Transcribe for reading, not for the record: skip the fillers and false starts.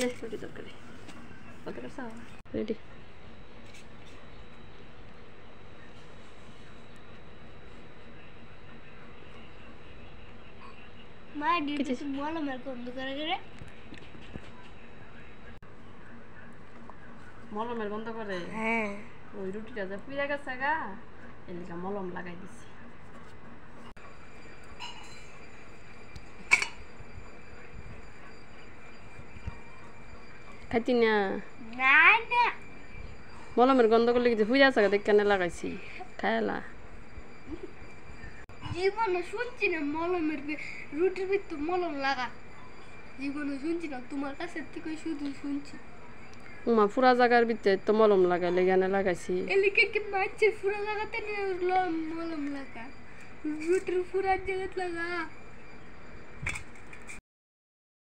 রুটি তরকারি কত করছো রেডি মা ডিউটি তো বলো মেরে বন্ধ করে রে মলমের বন্ধ করে হ্যাঁ ওই রুটিটা যা পুড়ে গেছে গা এলিকা মলম লাগাই দিছি খাইতি না না না মলমের গন্ধ করলে কিছু হুই আছে দেখ কেন লাগাইছি খাইলা জীবনে শুনছি না মলমের রুটির ভিতর মলম লাগা জীবনে শুনছি না তোমার কাছে থেকে শুধু শুনছি উমা পুরা জায়গার ভিতরে তো মলম লাগাইলে গানে লাগাইছি এলিকে কি মাছের পুরা জায়গাতে মলম লাগা রুটির পুরা জায়গাতে লাগা